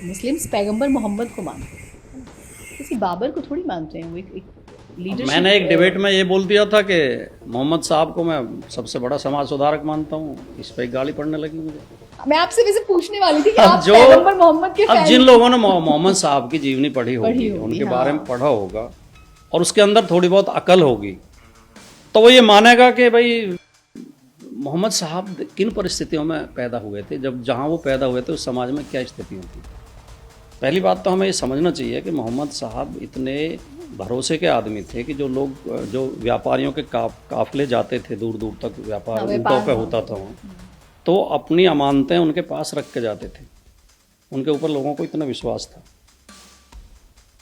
Muslims पैगंबर मोहम्मद को मानते हैं, किसी बाबर को थोड़ी मानते हैं। वो एक लीडरशिप। मैंने एक डिबेट में ये बोल दिया था कि मोहम्मद साहब को मैं सबसे बड़ा समाज सुधारक मानता हूँ, इस पर एक गाली पड़ने लगी मुझे। मैं आपसे वैसे पूछने वाली थी कि अब आप जो पैगंबर मोहम्मद के अब फैन जिन लोगों ने मोहम्मद साहब की जीवनी पढ़ी पढ़ी होगी, होगी, उनके हाँ। बारे में पढ़ा होगा और उसके अंदर थोड़ी बहुत अकल होगी, तो वो ये मानेगा कि भाई मोहम्मद साहब किन परिस्थितियों में पैदा हुए थे, जब जहाँ वो पैदा हुए थे उस समाज में क्या स्थितियाँ थी। पहली बात तो हमें ये समझना चाहिए कि मोहम्मद साहब इतने भरोसे के आदमी थे कि जो लोग जो व्यापारियों के काफिले जाते थे दूर दूर तक, व्यापार ऊँटों पे होता था वहाँ, तो अपनी अमानतें उनके पास रख के जाते थे। उनके ऊपर लोगों को इतना विश्वास था।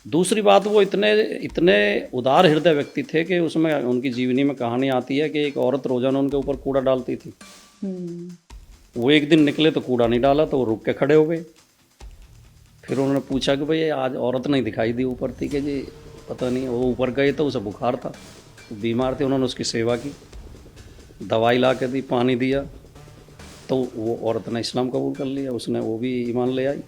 दूसरी बात, वो इतने इतने उदार हृदय व्यक्ति थे कि उसमें उनकी जीवनी में कहानी आती है कि एक औरत रोजाना उनके ऊपर कूड़ा डालती थी। वो एक दिन निकले तो कूड़ा नहीं डाला, तो वो रुक के खड़े हो गए। फिर उन्होंने पूछा कि भाई आज औरत नहीं दिखाई दी ऊपर थी, कि जी पता नहीं। वो ऊपर गए तो उसे बुखार था, तो बीमार थे। उन्होंने उसकी सेवा की, दवाई ला के दी, पानी दिया, तो वो औरत ने इस्लाम कबूल कर लिया। उसने वो भी ईमान ले आई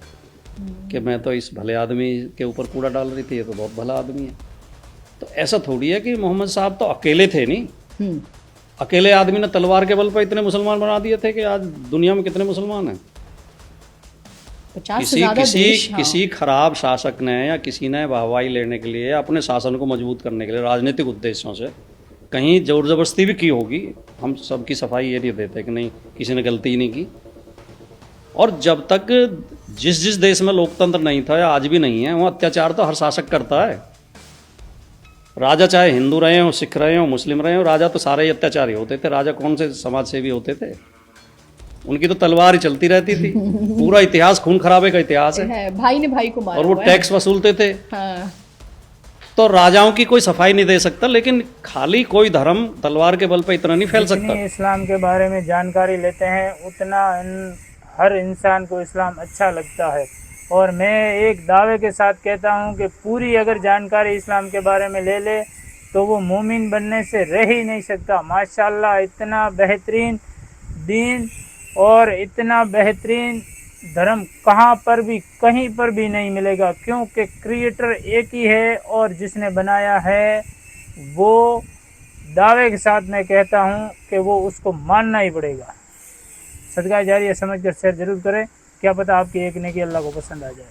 कि मैं तो इस भले आदमी के ऊपर कूड़ा डाल रही थी, ये तो बहुत भला आदमी है। तो ऐसा थोड़ी है कि मोहम्मद साहब तो अकेले थे, नहीं। अकेले आदमी ने तलवार के बल पर इतने मुसलमान बना दिए थे कि आज दुनिया में कितने मुसलमान हैं। 50 से ज्यादा देश, हाँ। किसी खराब शासक ने या किसी ने वाहवाही लेने के लिए, अपने शासन को मजबूत करने के लिए, राजनीतिक उद्देश्यों से कहीं जोर जबरदस्ती भी की होगी। हम सबकी सफाई ये नहीं देते कि नहीं किसी ने गलती ही नहीं की। और जब तक जिस जिस देश में लोकतंत्र नहीं था या आज भी नहीं है, वहाँ अत्याचार तो हर शासक करता है। राजा चाहे हिंदू रहे हो, सिख रहे हो, मुस्लिम रहे हो, राजा तो सारे ही अत्याचारी होते थे। राजा कौन से समाज सेवी होते थे? उनकी तो तलवार ही चलती रहती थी। पूरा इतिहास खून खराबे का इतिहास है। भाई ने भाई को मारा और वो टैक्स वसूलते थे। हाँ। तो राजाओं की कोई सफाई नहीं दे सकता, लेकिन खाली कोई धर्म तलवार के बल पे इतना नहीं फैल सकता। इस्लाम के बारे में जानकारी लेते हैं उतना हर इंसान को इस्लाम अच्छा लगता है। और मैं एक दावे के साथ कहता हूं कि पूरी अगर जानकारी इस्लाम के बारे में ले ले तो वो मोमिन बनने से रह ही नहीं सकता। माशाल्लाह, इतना बेहतरीन दीन और इतना बेहतरीन धर्म कहाँ पर भी कहीं पर भी नहीं मिलेगा, क्योंकि क्रिएटर एक ही है और जिसने बनाया है वो दावे के साथ मैं कहता हूँ कि वो उसको मानना ही पड़ेगा। सदका जारिया समझकर शेयर जरूर करें, क्या पता आपकी एक नेकी अल्लाह को पसंद आ जाए।